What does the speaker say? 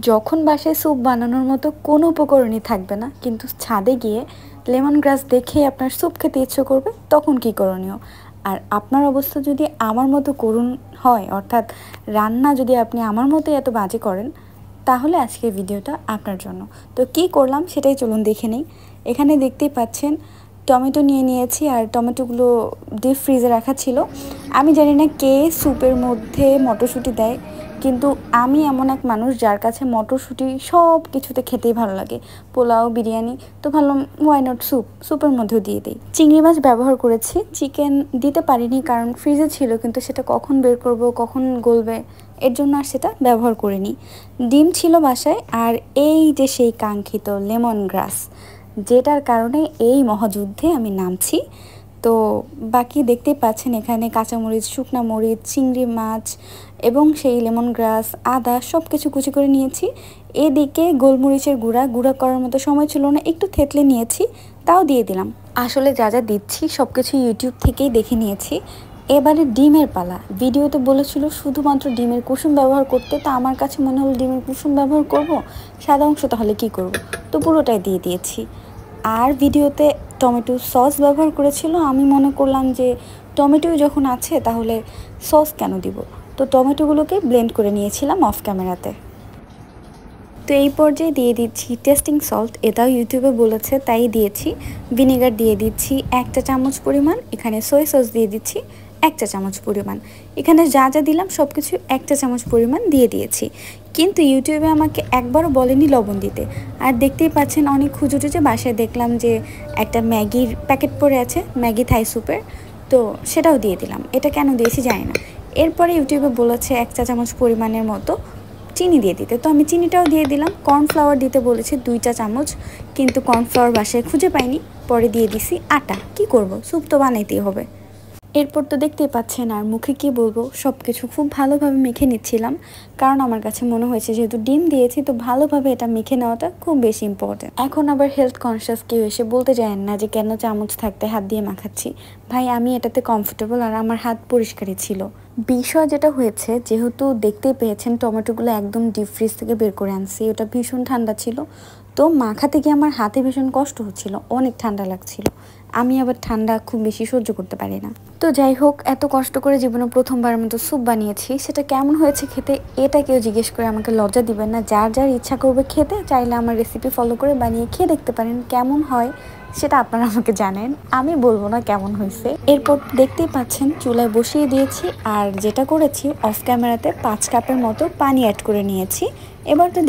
যখন বাসায় স্যুপ বানানোর মতো কোনো উপকরণই থাকবে না, কিন্তু ছাদে গিয়ে লেমন গ্রাস দেখে আপনার স্যুপ খেতে ইচ্ছে করবে, তখন কি করণীয়? আর আপনার অবস্থা যদি আমার মতো করুণ হয়, অর্থাৎ রান্না যদি আপনি আমার মতো এত বাজে করেন, তাহলে আজকের ভিডিওটা আপনার জন্য। তো কি করলাম সেটাই চলুন দেখে নেই। এখানে দেখতেই পাচ্ছেন টমেটো নিয়ে নিয়েছি, আর টমেটোগুলো ডিপ ফ্রিজে রাখা ছিল। আমি জানি না কে স্যুপের মধ্যে মটরশুঁটি দেয়, কিন্তু আমি এমন এক মানুষ যার কাছে মটরশুঁটি সব কিছুতে খেতেই ভালো লাগে। পোলাও, বিরিয়ানি, তো ভাবলাম ওয়াই নট স্যুপের মধ্যেও দিয়ে দিই। চিংড়ি মাছ ব্যবহার করেছি, চিকেন দিতে পারিনি কারণ ফ্রিজে ছিল, কিন্তু সেটা কখন বের করব, কখন গলবে, এর জন্য আর সেটা ব্যবহার করিনি। ডিম ছিল বাসায়, আর এই যে সেই কাঙ্ক্ষিত লেমন গ্রাস, যেটার কারণে এই মহাযুদ্ধে আমি নামছি। তো বাকি দেখতেই পাচ্ছেন এখানে কাঁচামরিচ, শুকনা মরিচ, চিংড়ি মাছ এবং সেই লেমন গ্রাস, আদা সব কিছু কুচি করে নিয়েছি। এদিকে গোলমরিচের গুঁড়া করার মতো সময় ছিল না, একটু থেতলে নিয়েছি, তাও দিয়ে দিলাম। আসলে যা যা দিচ্ছি সব কিছু ইউটিউব থেকেই দেখে নিয়েছি। এবারে ডিমের পালা। ভিডিওতে বলেছিল শুধুমাত্র ডিমের কুসুম ব্যবহার করতে, তো আমার কাছে মনে হলো ডিমের কুসুম ব্যবহার করব, সাদা অংশ তাহলে কি করব, তো পুরোটাই দিয়ে দিয়েছি। আর ভিডিওতে টমেটো সস ব্যবহার করেছিল, আমি মনে করলাম যে টমেটোই যখন আছে তাহলে সস কেন দিব, তো টমেটোগুলোকে ব্লেন্ড করে নিয়েছিলাম অফ ক্যামেরাতে। তো এই পর্যায়ে দিয়ে দিচ্ছি টেস্টিং সল্ট, এটাও ইউটিউবে বলেছে তাই দিয়েছি। ভিনেগার দিয়ে দিচ্ছি 1 চা চামচ পরিমাণ, এখানে সয়া সস দিয়ে দিচ্ছি 1 চা চামচ পরিমাণ। এখানে যা যা দিলাম সব কিছু 1 চা চামচ পরিমাণ দিয়ে দিয়েছি, কিন্তু ইউটিউবে আমাকে একবারও বলেনি লবণ দিতে। আর দেখতেই পাচ্ছেন অনেক খুঁজে বাসায় দেখলাম যে একটা ম্যাগির প্যাকেট পড়ে আছে, ম্যাগি থাই স্যুপের, তো সেটাও দিয়ে দিলাম। এটা কেন দিয়েছি জানি না। এরপরে ইউটিউবে বলেছে 1 চা চামচ পরিমাণের মতো চিনি দিয়ে দিতে, তো আমি চিনিটাও দিয়ে দিলাম। কর্নফ্লাওয়ার দিতে বলেছে 2 চা চামচ, কিন্তু কর্নফ্লাওয়ার বাসায় খুঁজে পাইনি, পরে দিয়ে দিছি আটা। কি করব, স্যুপ তো বানাইতেই হবে। এরপর তো দেখতেই পাচ্ছেন, আর মুখে কি বলবো, সব কিছু খুব ভালোভাবে মেখে নিচ্ছিলাম, কারণ আমার কাছে মনে হয়েছে যেহেতু ডিম দিয়েছি তো ভালোভাবে এটা মেখে নেওয়াটা খুব বেশি ইম্পর্টেন্ট। এখন আবার হেলথ কনসিয়াস কেউ এসে বলতে চায় না যে কেন চামচ থাকতে হাত দিয়ে মাখাচ্ছি। ভাই, আমি এটাতে কমফোর্টেবল, আর আমার হাত পরিষ্কারই ছিল। বিষয় যেটা হয়েছে, যেহেতু দেখতেই পেয়েছেন টমেটোগুলো একদম ডিপ ফ্রিজ থেকে বের করে আনছি, ওটা ভীষণ ঠান্ডা ছিল, তো মাখাতে গিয়ে আমার হাতে ভীষণ কষ্ট হচ্ছিল, অনেক ঠান্ডা লাগছিল। আমি আবার ঠান্ডা খুব বেশি সহ্য করতে পারি না। তো যাই হোক, এত কষ্ট করে জীবনে প্রথমবার মতো স্যুপ বানিয়েছি, সেটা কেমন হয়েছে খেতে এটা কেউ জিজ্ঞেস করে আমাকে লজ্জা দিবেন না। যার যার ইচ্ছা করবে খেতে, চাইলে আমার রেসিপি ফলো করে বানিয়ে খেয়ে দেখতে পারেন। কেমন হয় সেটা আপনারা আমাকে জানেন, আমি বলবো না কেমন হয়েছে। এরপর দেখতেই পাচ্ছেন চুলায় বসিয়ে দিয়েছি, আর যেটা করেছি অফ ক্যামেরাতে 5 কাপের মতো পানি অ্যাড করে নিয়েছি। এবার তো